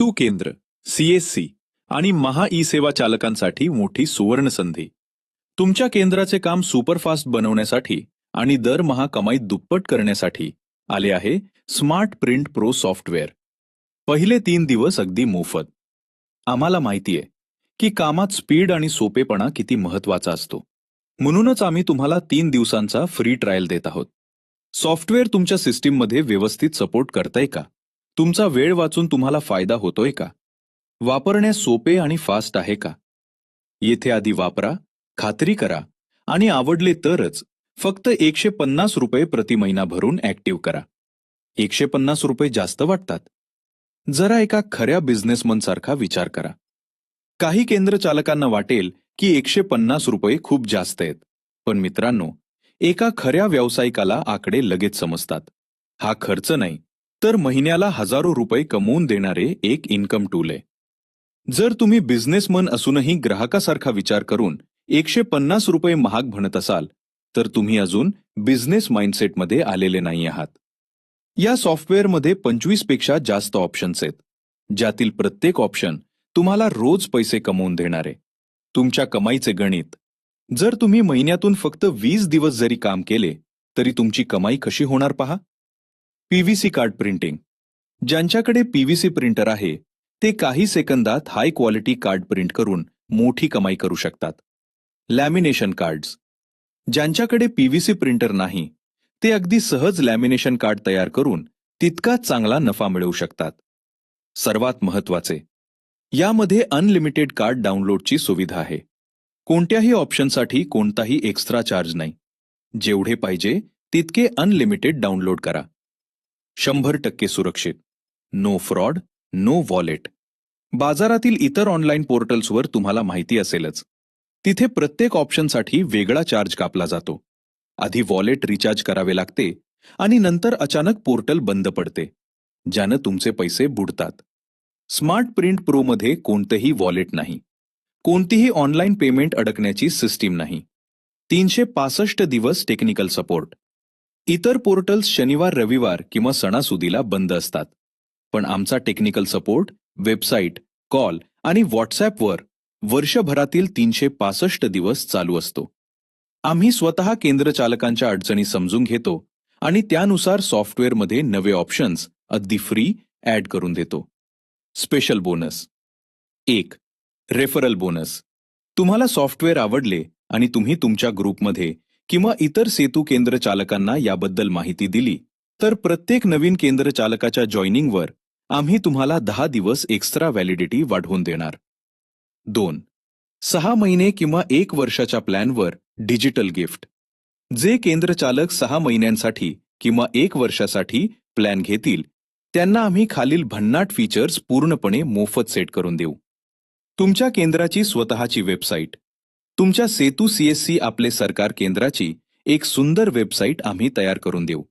तू केंद्र, सीएससी आणि महा ई सेवा चालकांसाठी मोठी सुवर्ण संधी. तुमच्या केंद्राचे काम सुपरफास्ट बनवण्यासाठी आणि दरमहा कमाईत दुप्पट करण्यासाठी आले आहे स्मार्ट प्रिंट प्रो सॉफ्टवेअर. पहिले 3 दिवस अगदी मोफत. आम्हाला माहितीये की कामात स्पीड आणि सोपेपणा किती महत्वाचा असतो. म्हणूनच आम्ही तुम्हाला 3 दिवसांचा फ्री ट्रायल देत आहोत. सॉफ्टवेअर तुमच्या सिस्टीममध्ये व्यवस्थित सपोर्ट करतंय का? तुमचा वेळ वाचून तुम्हाला फायदा होतोय का? वापरण्यास सोपे आणि फास्ट आहे का? येथे आधी वापरा, खात्री करा आणि आवडले तरच फक्त ₹150 प्रति महिना भरून ऍक्टिव्ह करा. ₹150 जास्त वाटतात? जरा एका खऱ्या बिझनेसमन सारखा विचार करा. काही केंद्र चालकांना वाटेल की ₹150 खूप जास्त आहेत. पण मित्रांनो, एका खऱ्या व्यावसायिकाला आकडे लगेच समजतात. हा खर्च नाही, तर महिन्याला हजारो रुपये कमवून देणारे एक इन्कम टूल आहे. जर तुम्ही बिझनेसमन असूनही ग्राहकासारखा विचार करून ₹150 महाग म्हणत असाल, तर तुम्ही अजून बिझनेस माइंडसेटमध्ये आलेले नाही आहात. या सॉफ्टवेअरमध्ये 25 पेक्षा जास्त ऑप्शन्स आहेत, ज्यातील प्रत्येक ऑप्शन तुम्हाला रोज पैसे कमवून देणारे. तुमच्या कमाईचे गणित. जर तुम्ही महिन्यातून फक्त 20 दिवस जरी काम केले, तरी तुमची कमाई कशी होणार पहा. PVC card printing. ज्यांच्याकडे पीव्हीसी प्रिंटर आहे, ते काही सेकंदात हाय क्वालिटी कार्ड प्रिंट करून मोठी कमाई करू शकतात. Lamination cards. ज्यांच्याकडे पीव्हीसी प्रिंटर नाही, ते अगदी सहज लॅमिनेशन कार्ड तयार करून तितकाच चांगला नफा मिळवू शकतात. सर्वात महत्त्वाचे, यामध्ये अनलिमिटेड कार्ड डाउनलोडची सुविधा आहे. कोणत्याही ऑप्शनसाठी कोणताही एक्स्ट्रा चार्ज नाही. जेवढे पाहिजे तितके अनलिमिटेड डाउनलोड करा. 100% सुरक्षित. No fraud, no wallet. बाजारातील इतर ऑनलाईन पोर्टल्सवर तुम्हाला माहिती असेलच. तिथे प्रत्येक ऑप्शनसाठी वेगळा चार्ज कापला जातो. आधी वॉलेट रिचार्ज करावे लागते आणि नंतर अचानक पोर्टल बंद पडते, ज्यानं तुमचे पैसे बुडतात. स्मार्ट प्रिंट प्रोमध्ये कोणतेही वॉलेट नाही. कोणतीही ऑनलाईन पेमेंट अडकण्याची सिस्टीम नाही. 365 दिवस टेक्निकल सपोर्ट. इतर पोर्टल्स शनिवार रविवार किंवा सणासुदीला बंद असतात. पण आमचा टेक्निकल सपोर्ट वेबसाईट, कॉल आणि व्हॉट्सॲपवर वर्षभरातील 365 दिवस चालू असतो. आम्ही स्वतः केंद्र चालकांच्या अडचणी समजून घेतो आणि त्यानुसार सॉफ्टवेअरमध्ये नवे ऑप्शन्स अगदी फ्री ॲड करून देतो. Special bonus. 1. Referral bonus. तुम्हाला सॉफ्टवेअर आवडले आणि तुम्ही तुमच्या ग्रुपमध्ये किंवा इतर सेतू केंद्र चालकांना याबद्दल माहिती दिली, तर प्रत्येक नवीन केंद्र चालकाच्या जॉईनिंगवर आम्ही तुम्हाला 10 दिवस एक्स्ट्रा व्हॅलिडिटी वाढवून देणार. 2. 6 महिने किंवा 1 वर्षाच्या प्लॅनवर डिजिटल गिफ्ट. जे केंद्र चालक 6 महिन्यांसाठी किंवा 1 वर्षासाठी प्लॅन घेतील, त्यांना आम्ही खालील भन्नाट फीचर्स पूर्णपणे मोफत सेट करून देऊ. तुमच्या केंद्राची स्वतःची वेबसाईट. तुमच्या सेतू सीएससी आपले सरकार केंद्राची एक सुंदर वेबसाईट आम्ही तयार करून देऊ,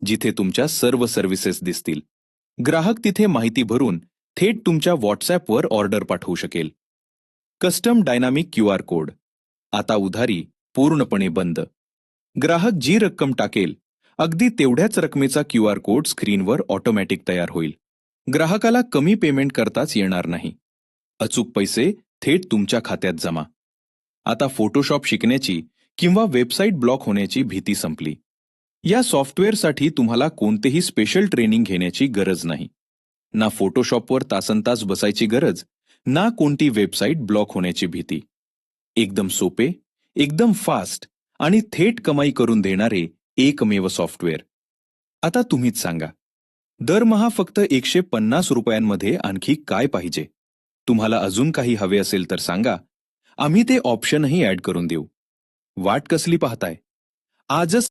जिथे तुमच्या सर्व सर्व्हिसेस दिसतील. ग्राहक तिथे माहिती भरून थेट तुमच्या व्हॉट्सॲपवर ऑर्डर पाठवू शकेल. Custom dynamic QR code. आता उधारी पूर्णपणे बंद. ग्राहक जी रक्कम टाकेल, अगदी तेवढ्याच रकमेचा QR कोड स्क्रीनवर ऑटोमॅटिक तयार होईल. ग्राहकाला कमी पेमेंट करताच येणार नाही. अचूक पैसे थेट तुमच्या खात्यात जमा. आता फोटोशॉप शिकण्याची किंवा वेबसाईट ब्लॉक होण्याची भीती संपली. या सॉफ्टवेअरसाठी तुम्हाला कोणतेही स्पेशल ट्रेनिंग घेण्याची गरज नाही. ना फोटोशॉपवर तासनतास बसायची गरज, ना कोणती वेबसाईट ब्लॉक होण्याची भीती. एकदम सोपे, एकदम फास्ट आणि थेट कमाई करून देणारे एकमेव सॉफ्टवेअर. आता तुम्हीच सांगा, दरमहा फक्त ₹150 आणखी काय पाहिजे? तुम्हाला अजून काही हवे असेल तर सांगा, आम्ही ते ऑप्शनही ॲड करून देऊ. वाट कसली पाहताय? आजच